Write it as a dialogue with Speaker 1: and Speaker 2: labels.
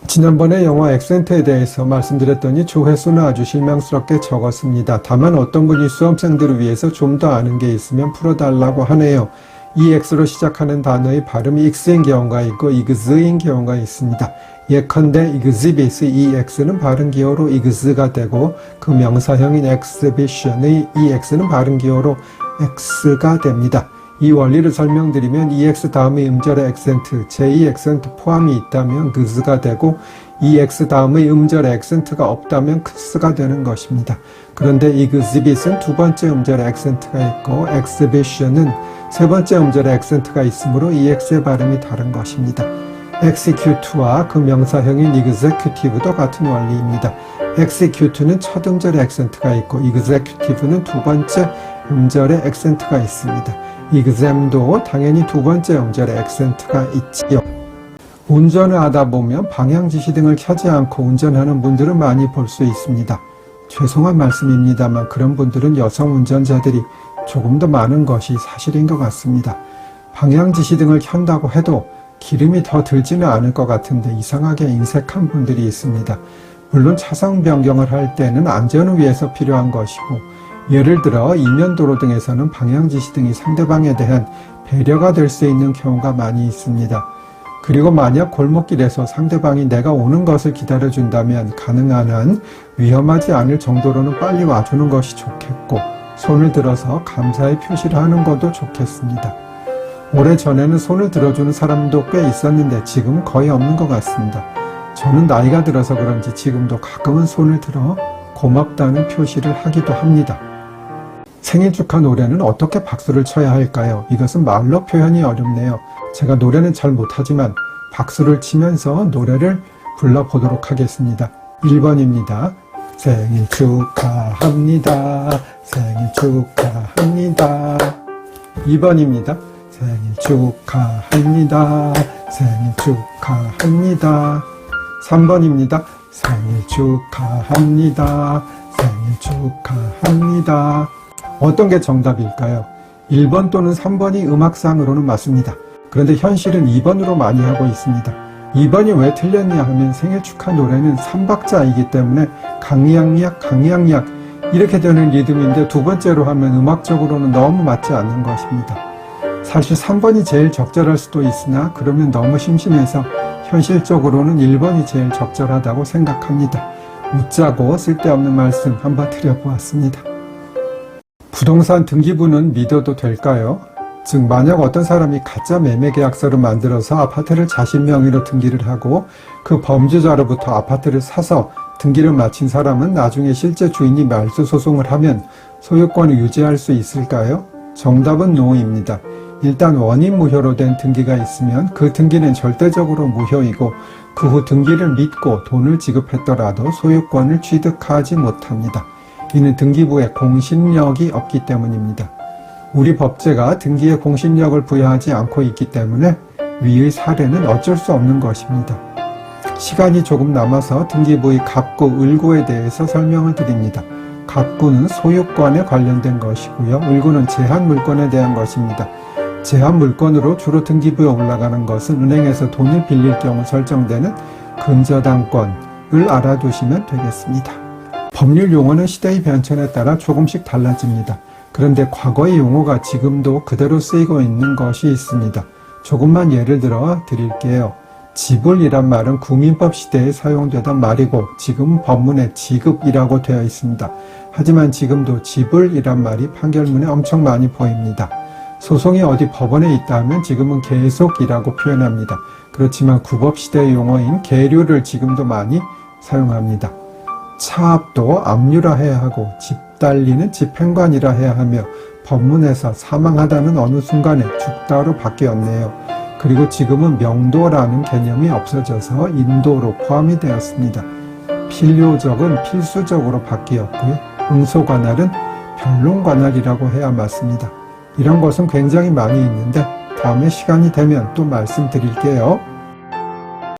Speaker 1: 지난번에 영어 액센트에 대해서 말씀드렸더니 조회수는 아주 실망스럽게 적었습니다. 다만 어떤 분이 수험생들을 위해서 좀 더 아는 게 있으면 풀어달라고 하네요. EX로 시작하는 단어의 발음이 X인 경우가 있고 이그즈인 경우가 있습니다. 예컨대 exhibit, EX는 발음 기호로 이그즈가 되고 그 명사형인 exhibition의 EX는 발음 기호로 X가 됩니다. 이 원리를 설명드리면 EX 다음의 음절의 액센트, 제2 액센트 포함이 있다면 그즈가 되고 EX 다음의 음절의 액센트가 없다면 크스가 되는 것입니다. 그런데 exhibit은 두 번째 음절의 액센트가 있고 exhibition은 세 번째 음절의 액센트가 있으므로 EX의 발음이 다른 것입니다. execute와 그 명사형인 executive도 같은 원리입니다. execute는 첫 음절의 액센트가 있고 executive는 두 번째 음절의 액센트가 있습니다. exam도 당연히 두 번째 음절의 액센트가 있지요. 운전을 하다 보면 방향지시 등을 켜지 않고 운전하는 분들을 많이 볼 수 있습니다. 죄송한 말씀입니다만 그런 분들은 여성 운전자들이 조금 더 많은 것이 사실인 것 같습니다. 방향지시 등을 켠다고 해도 기름이 더 들지는 않을 것 같은데 이상하게 인색한 분들이 있습니다. 물론 차선 변경을 할 때는 안전을 위해서 필요한 것이고 예를 들어 이면도로 등에서는 방향지시 등이 상대방에 대한 배려가 될 수 있는 경우가 많이 있습니다. 그리고 만약 골목길에서 상대방이 내가 오는 것을 기다려준다면 가능한 한 위험하지 않을 정도로는 빨리 와주는 것이 좋겠고 손을 들어서 감사의 표시를 하는 것도 좋겠습니다. 오래전에는 손을 들어주는 사람도 꽤 있었는데 지금은 거의 없는 것 같습니다. 저는 나이가 들어서 그런지 지금도 가끔은 손을 들어 고맙다는 표시를 하기도 합니다. 생일 축하 노래는 어떻게 박수를 쳐야 할까요? 이것은 말로 표현이 어렵네요. 제가 노래는 잘 못하지만 박수를 치면서 노래를 불러보도록 하겠습니다. 1번입니다. 생일 축하합니다. 생일 축하합니다. 2번입니다. 생일 축하합니다. 생일 축하합니다. 3번입니다. 생일 축하합니다. 생일 축하합니다. 어떤 게 정답일까요? 1번 또는 3번이 음악상으로는 맞습니다. 그런데 현실은 2번으로 많이 하고 있습니다. 2번이 왜 틀렸냐 하면 생일 축하 노래는 3박자이기 때문에 강약약 강약약 이렇게 되는 리듬인데 두 번째로 하면 음악적으로는 너무 맞지 않는 것입니다. 사실 3번이 제일 적절할 수도 있으나 그러면 너무 심심해서 현실적으로는 1번이 제일 적절하다고 생각합니다. 웃자고 쓸데없는 말씀 한번 드려보았습니다. 부동산 등기부는 믿어도 될까요? 즉 만약 어떤 사람이 가짜 매매계약서를 만들어서 아파트를 자신 명의로 등기를 하고 그 범죄자로부터 아파트를 사서 등기를 마친 사람은 나중에 실제 주인이 말소 소송을 하면 소유권을 유지할 수 있을까요? 정답은 노입니다. 일단 원인 무효로 된 등기가 있으면 그 등기는 절대적으로 무효이고 그 후 등기를 믿고 돈을 지급했더라도 소유권을 취득하지 못합니다. 이는 등기부에 공신력이 없기 때문입니다. 우리 법제가 등기에 공신력을 부여하지 않고 있기 때문에 위의 사례는 어쩔 수 없는 것입니다. 시간이 조금 남아서 등기부의 갑구, 을구에 대해서 설명을 드립니다. 갑구는 소유권에 관련된 것이고요. 을구는 제한물권에 대한 것입니다. 제한물권으로 주로 등기부에 올라가는 것은 은행에서 돈을 빌릴 경우 설정되는 근저당권을 알아두시면 되겠습니다. 법률 용어는 시대의 변천에 따라 조금씩 달라집니다. 그런데 과거의 용어가 지금도 그대로 쓰이고 있는 것이 있습니다. 조금만 예를 들어 드릴게요. 지불이란 말은 구민법 시대에 사용되던 말이고 지금은 법문에 지급이라고 되어 있습니다. 하지만 지금도 지불이란 말이 판결문에 엄청 많이 보입니다. 소송이 어디 법원에 있다 하면 지금은 계속이라고 표현합니다. 그렇지만 구법시대의 용어인 계류를 지금도 많이 사용합니다. 차압도 압류라 해야 하고 집달리는 집행관이라 해야 하며 법문에서 사망하다는 어느 순간에 죽다로 바뀌었네요. 그리고 지금은 명도라는 개념이 없어져서 인도로 포함이 되었습니다. 필요적은 필수적으로 바뀌었고요. 응소관할은 변론관할이라고 해야 맞습니다. 이런 것은 굉장히 많이 있는데 다음에 시간이 되면 또 말씀드릴게요.